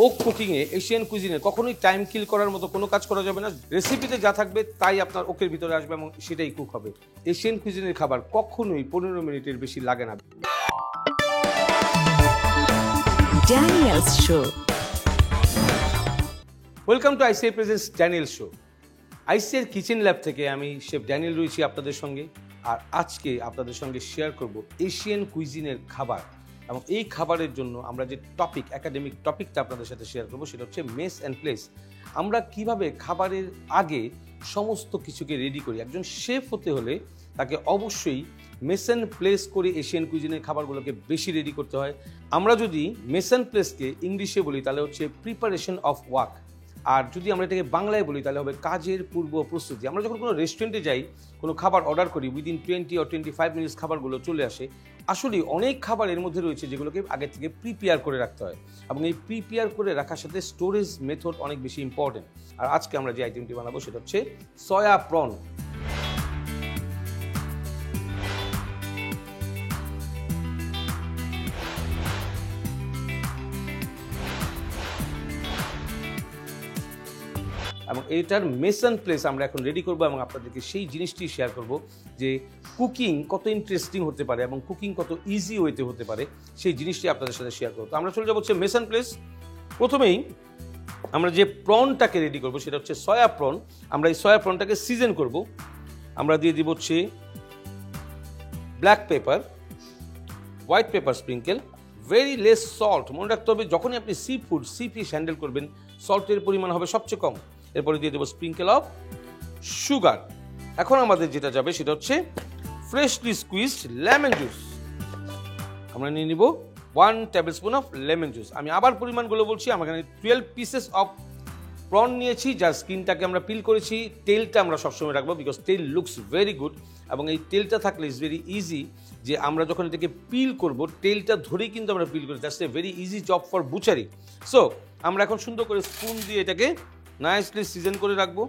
Okay কুকিংয়ে Asian কুইজিনে কখনোই time kill করার মতো কোনো কাজ করা যাবে না। রেসিপিতে যা থাকবে তাই আপনার ওকের ভিতরে আসবে এবং সেটাই কুক হবে। এশিয়ান কুইজিনের খাবার কখনোই 15 মিনিটের বেশি লাগে না। Daniel's Show. Welcome to ICI presents Daniel show. আইসিআইয়ের কিচেন ল্যাব থেকে আমি শেফ ড্যানিয়েল রয়েছি আপনাদের সঙ্গে। আর আজকে আপনাদের সঙ্গে শেয়ার করব এশিয়ান কুইজিনের খাবার, এবং এই খাবারের জন্য আমরা যে একাডেমিক টপিকটা আপনাদের সাথে শেয়ার করবো সেটা হচ্ছে মেস অ্যান্ড প্লেস। আমরা কিভাবে খাবারের আগে সমস্ত কিছুকে রেডি করি। একজন শেফ হতে হলে তাকে অবশ্যই মেস অ্যান্ড প্লেস করে এশিয়ান কুইজিনের খাবারগুলোকে বেশি রেডি করতে হয়। আমরা যদি মেস অ্যান্ড প্লেসকে ইংলিশে বলি তাহলে হচ্ছে প্রিপারেশন অফ ওয়ার্ক, আর যদি আমরা এটাকে বাংলায় বলি তাহলে হবে কাজের পূর্ব প্রস্তুতি। আমরা যখন কোনো রেস্টুরেন্টে যাই, কোনো খাবার অর্ডার করি, উইদিন 20 or 25 মিনিটস খাবারগুলো চলে আসে। আসলে অনেক খাবার এর মধ্যে রয়েছে যেগুলোকে আগে থেকে প্রিপেয়ার করে রাখতে হয়, এবং এই প্রিপেয়ার করে রাখার সাথে স্টোরেজ মেথড অনেক বেশি ইম্পর্টেন্ট। আর আজকে আমরা যে আইটেমটি বানাবো সেটা হচ্ছে সয়া প্রন। এবং এটার মেস অ্যান্ড প্লেস আমরা এখন রেডি করবো, এবং আপনাদেরকে সেই জিনিসটি শেয়ার করব যে কুকিং কত ইন্টারেস্টিং হতে পারে এবং কুকিং কত ইজি ওয়েতে হতে পারে, সেই জিনিসটি আপনাদের সাথে শেয়ার করবো। তো আমরা চলে যাবো হচ্ছে মেস অ্যান্ড প্লেস। প্রথমেই আমরা যে প্রনটাকে রেডি করবো সেটা হচ্ছে সয়া প্রন। আমরা এই সয়া প্রনটাকে সিজন করব। আমরা দিয়ে দিব হচ্ছে black pepper, white paper sprinkle, very less salt. মনে রাখতে হবে যখনই আপনি সি ফিশ হ্যান্ডেল করবেন সল্টের পরিমাণ হবে সবচেয়ে কম। এরপরে দিয়ে দেবো স্প্রিঙ্কেল অফ সুগার। এখন আমাদের যেটা যাবে সেটা হচ্ছে ফ্রেশলি স্কুইজড লেমন জুস। আমরা নিয়ে নিব 1 টেবিলস্পুন অফ লেমন জুস। আমি আবার পরিমাণগুলো বলছি। আমরা এখানে 12 পিসেস অফ প্রন নিয়েছি, যার স্কিনটাকে আমরা পিল করেছি। তেলটা আমরা সবসময় রাখবো, বিকজ তেল লুকস ভেরি গুড, এবং এই তেলটা থাকলে ইজ ভেরি ইজি যে আমরা যখন এটাকে পিল করব তেলটা ধরেই কিন্তু আমরা পিল করি। That's a very easy job for butchery. So আমরা এখন সুন্দর করে স্পুন দিয়ে এটাকে নাইসলি সিজন করে রাখবো,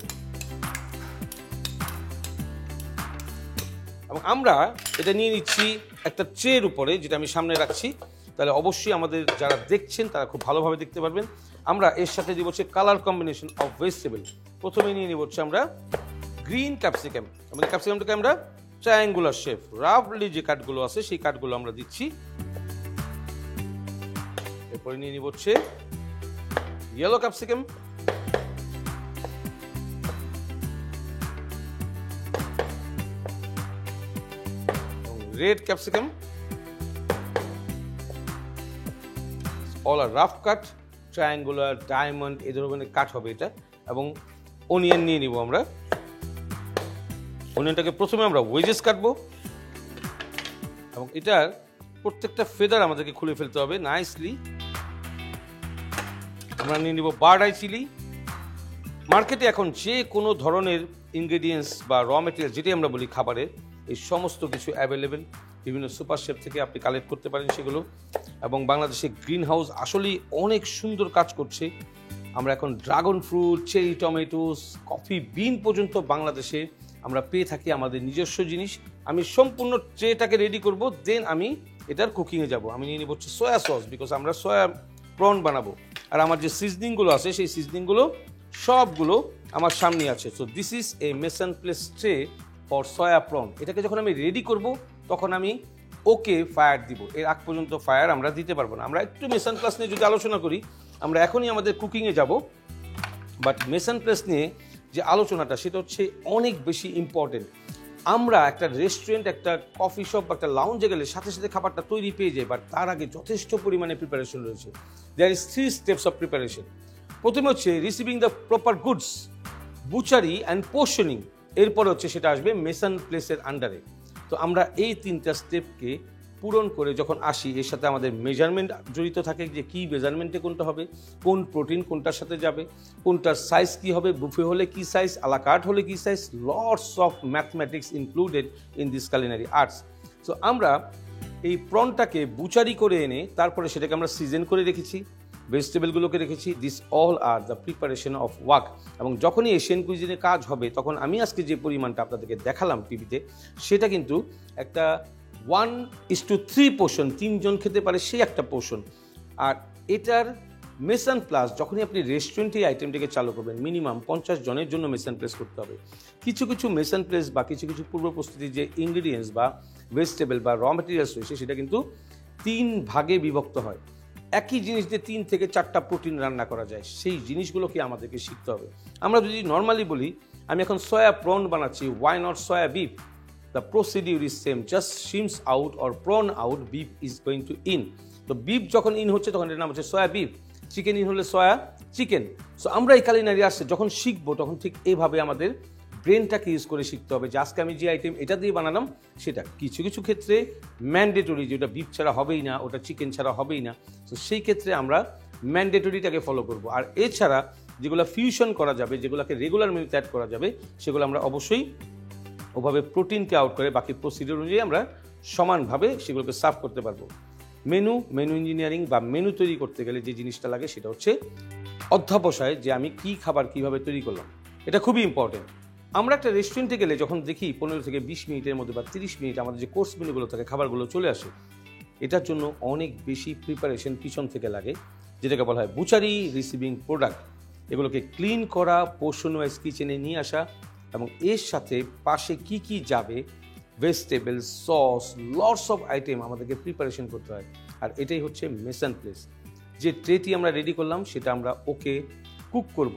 এবং আমরা এটা নিয়ে নিচ্ছি একটা ট্রের উপরে, যেটা আমি সামনে রাখছি। তাহলে অবশ্যই আমাদের যারা দেখছেন তারা খুব ভালোভাবে দেখতে পারবেন। আমরা এর সাথে দিব হচ্ছে কালার কম্বিনেশন অফ ভেজিটেবল। প্রথমে নিয়ে নিব হচ্ছে আমরা গ্রিন ক্যাপসিকাম। আমাদের ক্যাপসিকামটাকে আমরা ট্রায়াঙ্গুলার শেপ, রাফলি যে কাটগুলো আছে সেই কাটগুলো আমরা দিচ্ছি। এরপরে নিয়ে নিব হচ্ছে yellow capsicum, red capsicum, all are rough cut, triangular, diamond এই ধরনের কাট হবে এটা। এবং অনিয়ন নিয়ে নিব আমরা। অনিয়নটাকে প্রথমে আমরা ওয়েজেস কাটবো, এবং এটার প্রত্যেকটা ফেদার আমাদেরকে খুলে ফেলতে হবে নাইসলি। আমরা নিয়ে নিব বার্ড আই চিলি। মার্কেটে এখন যে কোনো ধরনের ইনগ্রেডিয়েন্টস বা র মেটেরিয়াল যেটাই আমরা বলি খাবারের, এই সমস্ত কিছু অ্যাভেলেবেল। বিভিন্ন সুপার শেপ থেকে আপনি কালেক্ট করতে পারেন সেগুলো। এবং বাংলাদেশে গ্রিন হাউস আসলেই অনেক সুন্দর কাজ করছে। আমরা এখন dragon fruit, cherry tomatoes, coffee বিন পর্যন্ত বাংলাদেশে আমরা পেয়ে থাকি আমাদের নিজস্ব জিনিস। আমি সম্পূর্ণ ট্রেটাকে রেডি করব, দেন আমি এটার কুকিংয়ে যাব। আমি নিয়ে নিব হচ্ছে সয়া সস, বিকজ আমরা সয়া প্রন বানাবো। আর আমার যে সিজনিংগুলো আছে সেই সিজনিংগুলো সবগুলো আমার সামনে আছে। So this is a mace and place tray for soya prawn. এটাকে যখন আমি রেডি করব তখন আমি ওকে ফায়ার দিব। এর আগ পর্যন্ত ফায়ার আমরা দিতে পারবো না। আমরা একটু মেস অ্যান্ড প্লেস নিয়ে যদি আলোচনা করি, আমরা এখনই আমাদের কুকিংয়ে যাব, বাট মেস অ্যান্ড প্লেস নিয়ে যে আলোচনাটা সেটা হচ্ছে অনেক বেশি ইম্পর্টেন্ট। আমরা একটা রেস্টুরেন্ট, একটা কফি শপ বা একটা লাউঞ্জে গেলে সাথে সাথে খাবারটা তৈরি পেয়ে যায়, বাট তার আগে যথেষ্ট পরিমাণে প্রিপারেশন রয়েছে। There is 3 steps of preparation. প্রথমে হচ্ছে receiving the proper goods, butchery and portioning. এরপরে হচ্ছে সেটা আসবে মেস অ্যান্ড প্লেসের আন্ডারে। তো আমরা এই 3টা স্টেপকে পূরণ করে যখন আসি, এর সাথে আমাদের মেজারমেন্ট জড়িত থাকে, যে কী মেজারমেন্টে কোনটা হবে, কোন প্রোটিন কোনটার সাথে যাবে, কোনটার সাইজ কী হবে, বুফে হলে কী সাইজ, আলাকার্ট হলে কী size, lots of mathematics included in this culinary arts. So আমরা এই প্রনটাকে বুচারি করে এনে তারপরে সেটাকে আমরা সিজন করে রেখেছি, ভেজিটেবলগুলোকে রেখেছি। This all are the preparation of work. এবং যখনই এশিয়ান কুইজিনে কাজ হবে তখন আমি আজকে যে পরিমাণটা আপনাদেরকে দেখালাম টিভিতে, সেটা কিন্তু একটা 1:3 পোর্শন, 3 জন খেতে পারে সেই একটা পোর্শন। আর এটার মেসান প্লাস যখনই আপনি রেস্টুরেন্টে এই আইটেমটিকে চালু করবেন মিনিমাম 50 জনের জন্য মেসান প্লেস করতে হবে। কিছু কিছু মেসান প্লেস বা কিছু কিছু পূর্ব প্রস্তুতির যে ইনগ্রিডিয়েন্টস বা ভেজিটেবল বা র মেটেরিয়ালস রয়েছে সেটা কিন্তু 3 ভাগে বিভক্ত হয়। একই জিনিস দিয়ে 3 থেকে 4টা প্রোটিন রান্না করা যায়, সেই জিনিসগুলোকে আমাদেরকে শিখতে হবে। আমরা যদি নর্মালি বলি আমি এখন সয়া প্রন বানাচ্ছি, why not soya beef? The procedure is same, just shrimps out or prawn out, beef is going to in. তো বিফ যখন ইন হচ্ছে তখন এর নাম হচ্ছে সয়া বিফ, চিকেন ইন হলে সয়া চিকেন। সো আমরা এই কালিনারি আসছে যখন শিখবো তখন ঠিক এইভাবে আমাদের ব্রেনটাকে ইউজ করে শিখতে হবে যে আজকে আমি যে আইটেম এটা দিয়ে বানালাম সেটা কিছু কিছু ক্ষেত্রে ম্যান্ডেটরি, যেটা বিফ ছাড়া হবেই না, ওটা চিকেন ছাড়া হবেই না। তো সেই ক্ষেত্রে আমরা ম্যান্ডেটরিটাকে ফলো করব। আর এছাড়া যেগুলো ফিউশন করা যাবে, যেগুলোকে রেগুলার মেনুতে অ্যাড করা যাবে, সেগুলো আমরা অবশ্যই ওভাবে প্রোটিনকে আউট করে বাকি প্রসিডিউর অনুযায়ী আমরা সমানভাবে সেগুলোকে সার্ভ করতে পারবো। মেনু ইঞ্জিনিয়ারিং বা মেনু তৈরি করতে গেলে যে জিনিসটা লাগে সেটা হচ্ছে অধ্যাবসায়, যে আমি কি খাবার কিভাবে তৈরি করলাম, এটা খুবই ইম্পর্টেন্ট। আমরা একটা রেস্টুরেন্টে গেলে যখন দেখি 15 থেকে 20 মিনিটের মধ্যে বা 30 মিনিট আমাদের যে কোর্স মেনুগুলো থাকে খাবারগুলো চলে আসে, এটার জন্য অনেক বেশি প্রিপারেশন পিছন থেকে লাগে, যেটাকে বলা হয় বুচারি রিসিভিং প্রোডাক্ট। এগুলোকে ক্লিন করা, পোর্শন ওয়াইজ কিচেনে নিয়ে আসা, এবং এর সাথে পাশে কি কি যাবে, vegetable, sauce, lots of item আমাদেরকে প্রিপারেশন করতে হয়। আর এটাই হচ্ছে মেসান প্লেস। যে ট্রেটি আমরা রেডি করলাম সেটা আমরা ওকে কুক করব।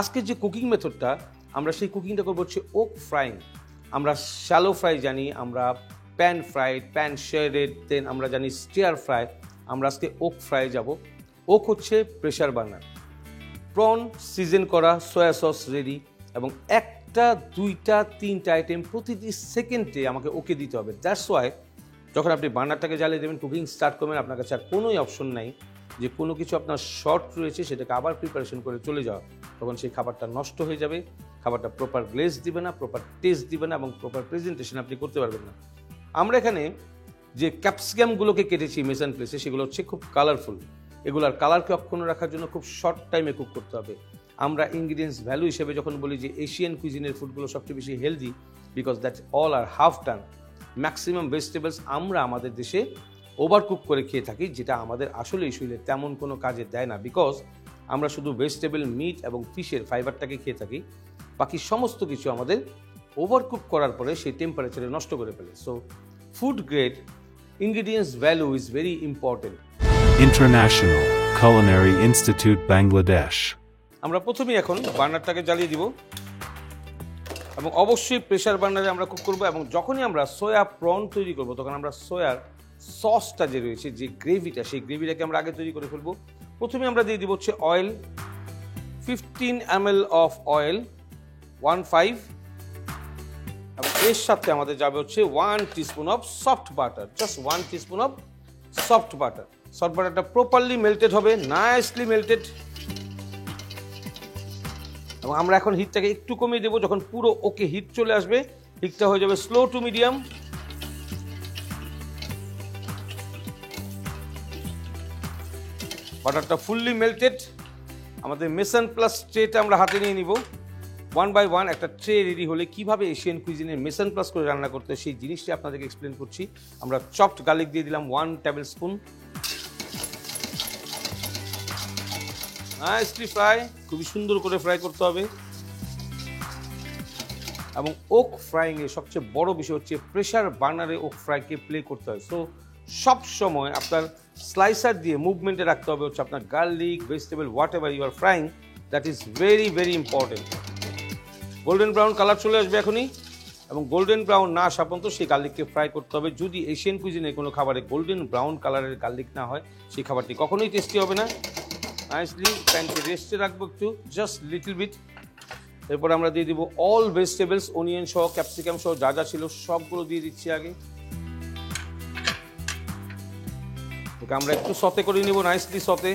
আজকে যে কুকিং মেথডটা আমরা সেই কুকিংটা করবো হচ্ছে ওক ফ্রাইং। আমরা শ্যালো ফ্রাই জানি, আমরা প্যান ফ্রাইড, প্যান শেডেড, দেন আমরা জানি স্টিয়ার ফ্রাই। আমরা আজকে ওক ফ্রাই যাব। ওক হচ্ছে প্রেশার বার্নার। প্রন সিজন করা, সয়া সস রেডি, এবং একটা, দুইটা, তিনটা আইটেম প্রতিটি সেকেন্ডে আমাকে ওকে দিতে হবে। দ্যাটস ওয়াই যখন আপনি বার্নারটাকে জ্বালিয়ে দেবেন, কুকিং স্টার্ট করবেন, আপনার কাছে আর কোনোই অপশন নাই যে কোনো কিছু আপনার শর্ট রয়েছে সেটাকে আবার প্রিপারেশন করে চলে যাওয়া। তখন সেই খাবারটা নষ্ট হয়ে যাবে, খাবারটা প্রপার গ্লেজ দিবে না, প্রপার টেস্ট দিবে না, এবং প্রপার প্রেজেন্টেশন আপনি করতে পারবেন না। আমরা এখানে যে ক্যাপসিকামগুলোকে কেটেছি মেসান প্লেসে, সেগুলো হচ্ছে খুব কালারফুল। এগুলার কালারকে অক্ষুণ্ণ রাখার জন্য খুব শর্ট টাইমে কুক করতে হবে। আমরা ইনগ্রিডিয়েন্টস ভ্যালু হিসেবে যখন বলি যে এশিয়ান কুইজিনের ফুডগুলো সবচেয়ে বেশি healthy, because that all are half done. Maximum vegetables আমরা আমাদের দেশে ওভারকুক করে খেয়ে থাকি, যেটা আমাদের আসলে শরীরে তেমন কোনো কাজে দেয় না, বিকজ আমরা শুধু ভেজিটেবল, মিট এবং ফিশের ফাইবারটাকে খেয়ে থাকি। বাকি সমস্ত কিছু আমাদের ওভারকুক করার পরে সেই টেম্পারেচারে নষ্ট করে ফেলে। So food grade ingredients value is very important. International Culinary Institute, Bangladesh. আমরা প্রথমেই এখন বার্নারটাকে জ্বালিয়ে দিব, এবং অবশ্যই প্রেসার বার্নারে আমরা কুক করব। এবং যখনই আমরা সয়া প্রন তৈরি করব তখন আমরা সয়ার সসটা যে রয়েছে, যে গ্রেভিটা, সেই গ্রেভিটাকে আমরা আগে তৈরি করে ফেলবো। প্রথমে আমরা দিয়ে দিব হচ্ছে অয়েল, 15 ml অফ অয়েল, 1.5, এবং এর সাথে আমাদের যাবে হচ্ছে 1 teaspoon of soft butter, just 1 teaspoon of soft butter. Soft বাটারটা প্রপারলি মেল্টেড হবে, নাইসলি মেল্টেড। এবং আমরা এখন হিটটাকে একটু কমিয়ে দেবো। যখন পুরো ওকে হিট চলে আসবে, হিটটা হয়ে যাবে স্লো টু মিডিয়াম। বাটারটা ফুললি মেল্টেড। আমাদের মেসান প্লাস ট্রেটা আমরা হাতে নিয়ে নিব। 1 by 1 একটা ট্রে রেডি হলে কিভাবে এশিয়ান কুইজিনের মেসান প্লাস করে রান্না করতে হয় সেই জিনিসটি আপনাদেরকে এক্সপ্লেন করছি। আমরা চপড গার্লিক দিয়ে দিলাম 1 টেবিল স্পুন। নাইসলি ফ্রাই, খুবই সুন্দর করে ফ্রাই করতে হবে। এবং ওক ফ্রাইং এর সবচেয়ে বড় বিষয় হচ্ছে প্রেসার বার্নারে ওক ফ্রাইকে প্লে করতে হয়। সো সব সময় আপনার স্লাইসার দিয়ে মুভমেন্টে রাখতে হবে হচ্ছে আপনার garlic, vegetable, whatever you are frying, that is very very important. Golden brown colour চলে আসবে এখনই, এবং গোল্ডেন ব্রাউন না আসা পর্যন্ত সেই গার্লিককে ফ্রাই করতে হবে। যদি এশিয়ান কুইজিনে কোনো খাবারে গোল্ডেন ব্রাউন কালারের গার্লিক না হয়, সেই খাবারটি কখনোই টেস্টি হবে না। নাইসলি প্যানকে রেস্টে রাখবো একটু, জাস্ট লিটল বিট। এরপর আমরা দিয়ে দিব অল ভেজিটেবলস, অনিয়ন সহ, ক্যাপসিকাম সহ যা যা ছিল সবগুলো দিয়ে দিচ্ছি আগে। ওকে আমরা একটু সতে করে নিব, নাইসলি সতে।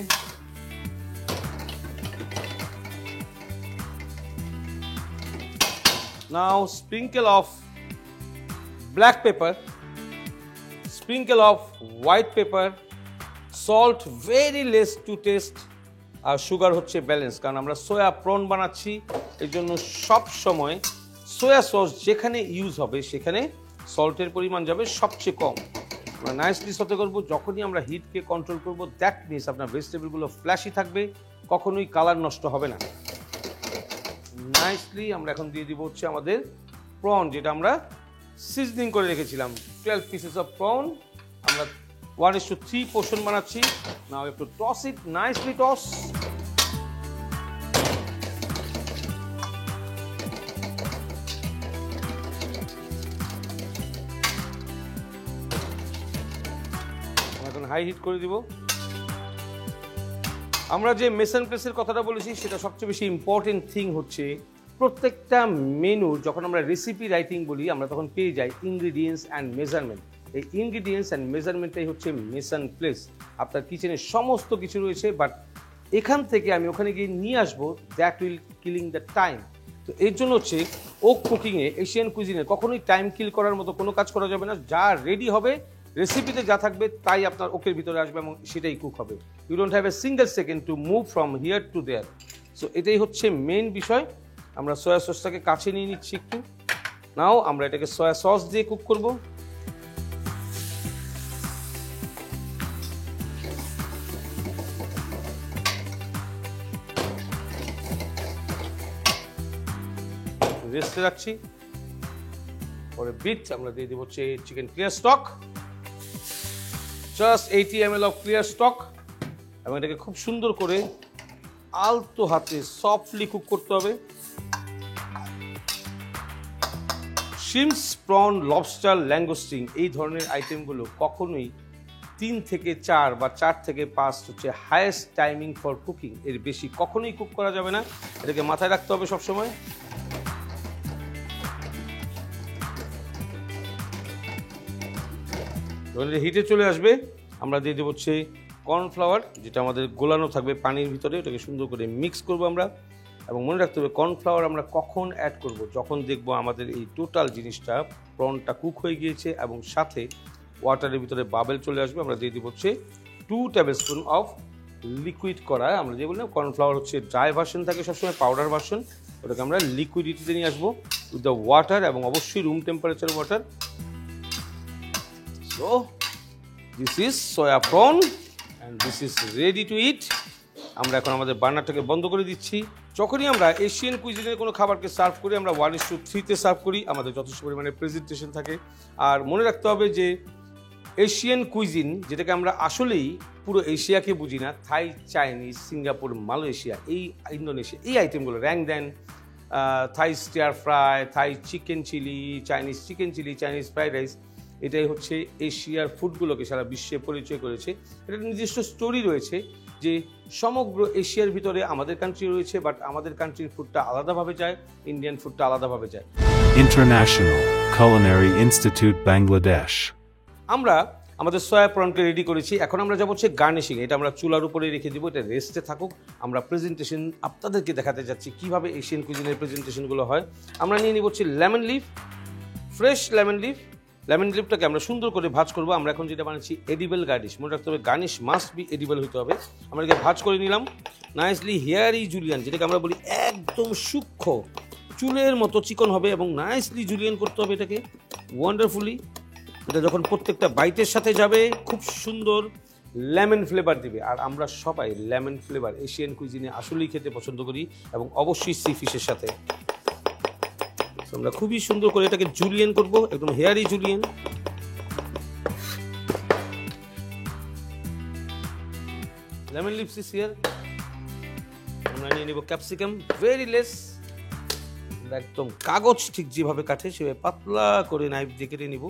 Now sprinkle of black pepper, sprinkle of white pepper, salt very less to taste, আর সুগার হচ্ছে ব্যালেন্স, কারণ আমরা সয়া প্রন বানাচ্ছি। এই জন্য সব সময় সয়া সস যেখানে ইউজ হবে সেখানে সল্টের পরিমাণ যাবে সবচেয়ে কম। আমরা নাইসলি সতে করবো। যখনই আমরা হিটকে কন্ট্রোল করবো, দ্যাট মিনস আপনার ভেজিটেবলগুলো ফ্ল্যাশি থাকবে, কখনোই কালার নষ্ট হবে না। নাইসলি আমরা এখন দিয়ে দিব হচ্ছে আমাদের প্রন, যেটা আমরা সিজনিং করে রেখেছিলাম। 12 পিসেস অফ প্রন আমরা 1:3 পোর্শন বানাচ্ছি। নাও একটু টস ইট, নাইসলি টস। এখন হাই হিট করে দিব। আমরা যে মেসান প্লেসের কথাটা বলেছি, সেটা সবচেয়ে বেশি ইম্পর্টেন্ট থিং হচ্ছে প্রত্যেকটা মেনু যখন আমরা রেসিপি রাইটিং বলি, আমরা তখন পেয়ে যাই ইনগ্রিডিয়েন্টস অ্যান্ড মেজারমেন্ট। এই ইনগ্রিডিয়েন্টস অ্যান্ড মেজারমেন্টটাই হচ্ছে মেসান প্লেস। আপনার কিচেনে সমস্ত কিছু রয়েছে, বাট এখান থেকে আমি ওখানে গিয়ে নিয়ে আসবো, that will killing the time. তো এর জন্য হচ্ছে ওক কুকিংয়ে, এশিয়ান কুইজিনে কখনোই টাইম কিল করার মতো কোনো কাজ করা যাবে না। যা রেডি হবে, রেসিপিতে যা থাকবে তাই আপনার ওকের ভিতরে আসবে এবং সেটাই কুক হবে। You don't have a single second to move from here to there. So এটাই হচ্ছে মেন বিষয়। আমরা সয়া সসটাকে কাছে নিয়ে নিচ্ছি একটু। নাও আমরা এটাকে সয়া সস দিয়ে কুক করব। রেস্টে রাখছি। পরে বিট আমরা দিয়ে দেবো হচ্ছে chicken clear stock, just 80 ml of clear stock, এবং এটাকে খুব সুন্দর করে আলতো হাতে সফটলি কুক করতে হবে। শিমস, প্রন, লবস্টার, ল্যাঙ্গোস্টিন এই ধরনের আইটেমগুলো কখনোই 3 থেকে 4 বা 4 থেকে 5 হচ্ছে হায়েস্ট টাইমিং ফর কুকিং। এর বেশি কখনোই কুক করা যাবে না, এটাকে মাথায় রাখতে হবে সবসময়। হিটে চলে আসবে, আমরা দিয়ে দেবো হচ্ছে কর্নফ্লাওয়ার, যেটা আমাদের গোলানো থাকবে পানির ভিতরে। ওটাকে সুন্দর করে মিক্স করবো আমরা। এবং মনে রাখতে হবে কর্নফ্লাওয়ার আমরা কখন অ্যাড করব, যখন দেখবো আমাদের এই টোটাল জিনিসটা প্রনটা কুক হয়ে গিয়েছে এবং সাথে ওয়াটারের ভিতরে বাবেল চলে আসবে। আমরা দিয়ে দেবো হচ্ছে 2 টেবিলস্পুন অফ লিকুইড করা। আমরা যে বললাম কর্নফ্লাওয়ার হচ্ছে ড্রাই ভার্সন থাকে সবসময়, পাউডার ভার্সন, ওটাকে আমরা লিকুইডিটিতে নিয়ে আসবো উইথ দ্য ওয়াটার, এবং অবশ্যই room temperature water. So this is soya prawn and this is ready to eat. আমরা এখন আমাদের বার্নারটাকে বন্ধ করে দিচ্ছি। যখনই আমরা এশিয়ান কুইজিনের কোনো খাবারকে সার্ভ করি, আমরা 1:3-তে সার্ভ করি, আমাদের যথেষ্ট পরিমাণে প্রেজেন্টেশন থাকে। আর মনে রাখতে হবে যে এশিয়ান কুইজিন, যেটাকে আমরা আসলেই পুরো এশিয়াকে বুঝি না, থাই, চাইনিজ, সিঙ্গাপুর, মালয়েশিয়া, এই ইন্দোনেশিয়া, এই আইটেমগুলো rendang, Thai stir fry, Thai chicken chili, Chinese chicken chili, Chinese fried rice, এটাই হচ্ছে এশিয়ার ফুডগুলোকে সারা বিশ্বে পরিচয় করেছে। এটা নিজস্ব স্টোরি রয়েছে যে সমগ্র এশিয়ার ভিতরে আমাদের কান্ট্রি রয়েছে, বাট আমাদের কান্ট্রির ফুডটা আলাদাভাবে যায়, ইন্ডিয়ান ফুডটা আলাদাভাবে যায়। International Culinary Institute, Bangladesh. আমরা আমাদের সয়া প্রনকে রেডি করেছি। এখন আমরা যাবো হচ্ছে গার্নিশিং। এটা আমরা চুলার উপরে রেখে দিব, এটা রেস্টে থাকুক। আমরা প্রেজেন্টেশন আপনাদেরকে দেখাতে যাচ্ছি কিভাবে এশিয়ান কুইজিনের প্রেজেন্টেশনগুলো হয়। আমরা নিয়ে নিব হচ্ছে lemon leaf, fresh lemon leaf. Lemon লিফটাকে আমরা সুন্দর করে ভাজ করবো। আমরা এখন যেটা বানাচ্ছি এডিবল গার্নিশ, মনে রাখতে হবে গার্নিশ মাস্ট বি এডিবল হতে হবে। আমরা এটাকে ভাজ করে নিলাম নাইসলি। হেয়ারি জুলিয়ান, যেটাকে আমরা বলি একদম সূক্ষ্ম চুলের মতো চিকন হবে এবং নাইসলি জুলিয়ান করতে হবে এটাকে ওয়ান্ডারফুলি। এটা যখন প্রত্যেকটা বাইটের সাথে যাবে খুব সুন্দর লেমন ফ্লেভার দিবে। আর আমরা সবাই লেমন ফ্লেভার এশিয়ান কুইজিনে আসলেই খেতে পছন্দ করি, এবং অবশ্যই সি ফিশের সাথে। আমরা খুবই সুন্দর করে এটাকে জুলিয়ান করব, একদম hairy julienne. Lemon leaves is here. আমরা নিয়ে নেব ক্যাপসিকাম, ভেরি লেস, একদম কাগজ ঠিক যেভাবে কাটে সেভাবে পাতলা করে নাইফ দিয়ে কেটে নিব।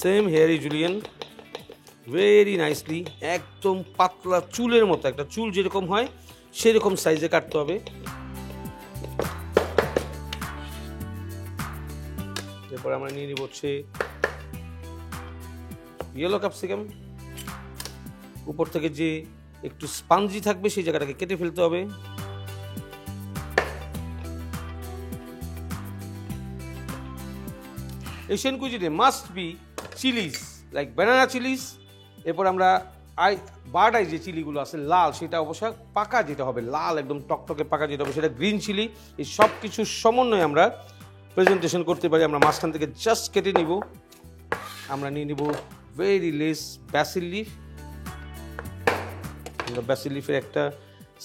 Same hairy Julian, very nicely, একদম পাতলা চুলের মতো, একটা চুল যেরকম হয় সেরকম সাইজে কাটতে হবে। এরপর আমরা নিয়ে নিব হচ্ছে ইয়েলো ক্যাপসিকাম। উপর থেকে যে একটু স্পঞ্জি থাকবে সেই জায়গাটাকে কেটে ফেলতে হবে। এশিয়ান কুইজিনে must be chilies, like banana chilies. এরপর আমরা বার্ড আই যে চিলিগুলো আছে লাল, সেটা অবশ্য পাকা যেটা হবে, লাল একদম টকটকে পাকা যেটা হবে সেটা গ্রিন চিলি। এই সব কিছুর সমন্বয়ে আমরা প্রেজেন্টেশন করতে পারি। আমরা মাঝখান থেকে জাস্ট কেটে নিব আমরা নিয়ে নিব ভেরি লেস ব্যাসিল লিফ। আমরা ব্যাসিল লিফের একটা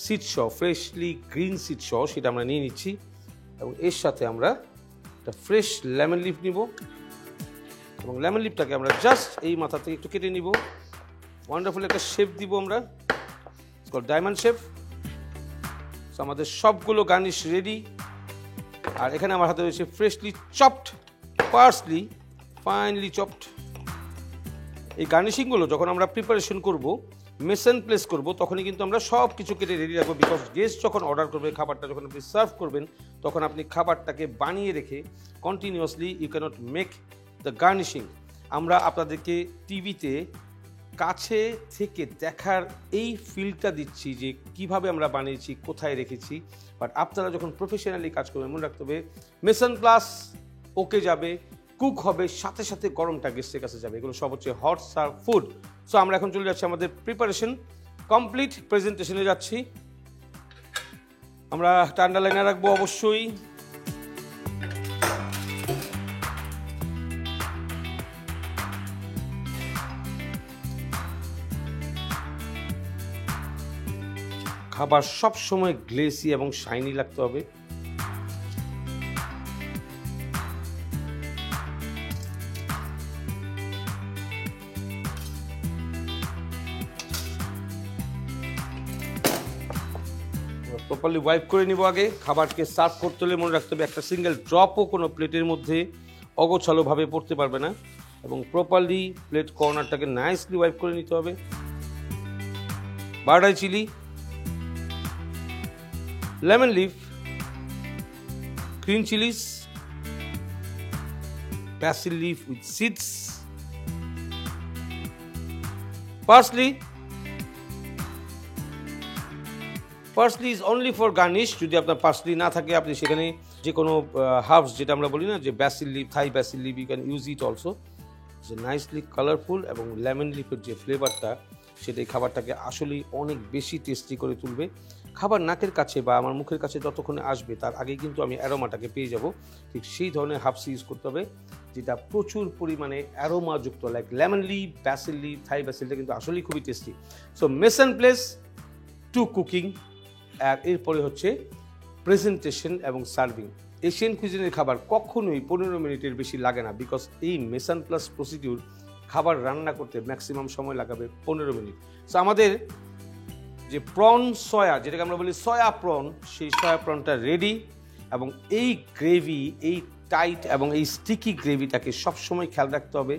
সিড সহ, ফ্রেশলি গ্রিন সিড সহ সেটা আমরা নিয়ে নিচ্ছি, এবং এর সাথে আমরা একটা ফ্রেশ লেমন লিফ নিব, এবং লেমন লিফটাকে আমরা জাস্ট এই মাথা থেকে একটু কেটে নিব। ওয়ান্ডারফুল একটা শেপ দিব আমরা, ডায়মন্ড শেপ। সো আমাদের সবগুলো গার্নিশ রেডি। আর এখানে আমার হাতে রয়েছে freshly chopped parsley, finely chopped. এই গার্নিশিংগুলো যখন আমরা প্রিপারেশন করব, মেসেন প্লেস করব, তখনই কিন্তু আমরা সব কিছু কেটে রেডি রাখবো। বিকজ গেস্ট যখন অর্ডার করবে খাবারটা, যখন আপনি সার্ভ করবেন, তখন আপনি খাবারটাকে বানিয়ে রেখে continuously you can't make the garnishing. আমরা আপনাদেরকে টিভিতে কাছে থেকে দেখার এই ফিলটা দিচ্ছি যে কিভাবে আমরা বানিয়েছি, কোথায় রেখেছি, বাট আপনারা যখন প্রফেশনালি কাজ করবেন মনে রাখতে হবে মেসেন প্লাস ওকে যাবে, কুক হবে, সাথে সাথে গরমটা গেস্টের কাছে যাবে। এগুলো সব হচ্ছে হট সার্ভ ফুড। সো আমরা এখন চলে যাচ্ছি আমাদের প্রিপারেশন কমপ্লিট প্রেজেন্টেশনে যাচ্ছি। আমরা ঠান্ডা লাইনে রাখবো অবশ্যই। খাবার সব সময় গ্লেসি এবং শাইনি লাগতে হবে। প্রপারলি ওয়াইপ করে নিব আগে। খাবারকে সার্ভ করতে হলে মনে রাখতে হবে একটা সিঙ্গেল ড্রপও কোনো প্লেটের মধ্যে অগোছালোভাবে পড়তে পারবে না, এবং প্রপারলি প্লেট কর্নারটাকে নাইসলি ওয়াইপ করে নিতে হবে। বারডাই chilli, lemon leaf, green chilies, basil leaf with seeds, parsley. Parsley is only for garnish. যদি আপনার পার্সলি না থাকে আপনি সেখানে যে কোনো হার্বস, যেটা আমরা বলি না যে basil leaf, Thai basil leaf, you can use it also. যে নাইসলি কালারফুল, এবং লেমন লিফের যে ফ্লেভারটা সেটা এই খাবারটাকে আসলেই অনেক বেশি টেস্টি করে তুলবে। খাবার নাকের কাছে বা আমার মুখের কাছে যতক্ষণে আসবে তার আগে কিন্তু আমি অ্যারোমাটাকে পেয়ে যাব। ঠিক সেই ধরনের হার্বস ইউজ করতে হবে যেটা প্রচুর পরিমাণে অ্যারোমাযুক্ত, like lemon leaf, basil leaf, Thai ব্যাসিলটা কিন্তু আসলেই খুবই tasty. So mise en place to cooking, আর এরপরে হচ্ছে প্রেজেন্টেশন এবং সার্ভিং। এশিয়ান কুইজিনের খাবার কখনোই 15 মিনিটের বেশি লাগে না, বিকজ এই মেসান প্লাস প্রসিডিউর খাবার রান্না করতে ম্যাক্সিমাম সময় লাগাবে 15 মিনিট। সো আমাদের যে প্রন সয়া, যেটাকে আমরা বলি সয়া প্রন, সেই সয়া প্রনটা রেডি, এবং এই গ্রেভি, এই টাইট এবং এই স্টিকি গ্রেভিটাকে সবসময় খেয়াল রাখতে হবে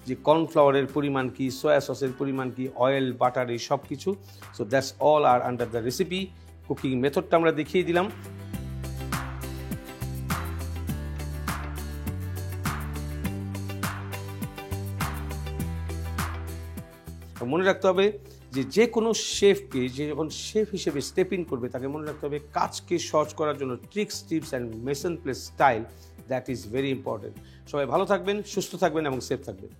যে কর্নফ্লাওয়ারের পরিমাণ কি, সয়া সসের পরিমাণ কি, অয়েল, বাটার, এই সব কিছু। So that's all are under the recipe. Cooking মেথডটা আমরা দেখিয়ে দিলাম। মনে রাখতে হবে যে কোনো শেফকে, যে যখন শেফ হিসেবে স্টেপ ইন করবে তাকে মনে রাখতে হবে কাজকে সহজ করার জন্য tricks, tips and mise en place style, that is very important. সবাই ভালো থাকবেন, সুস্থ থাকবেন এবং সেফ থাকবেন।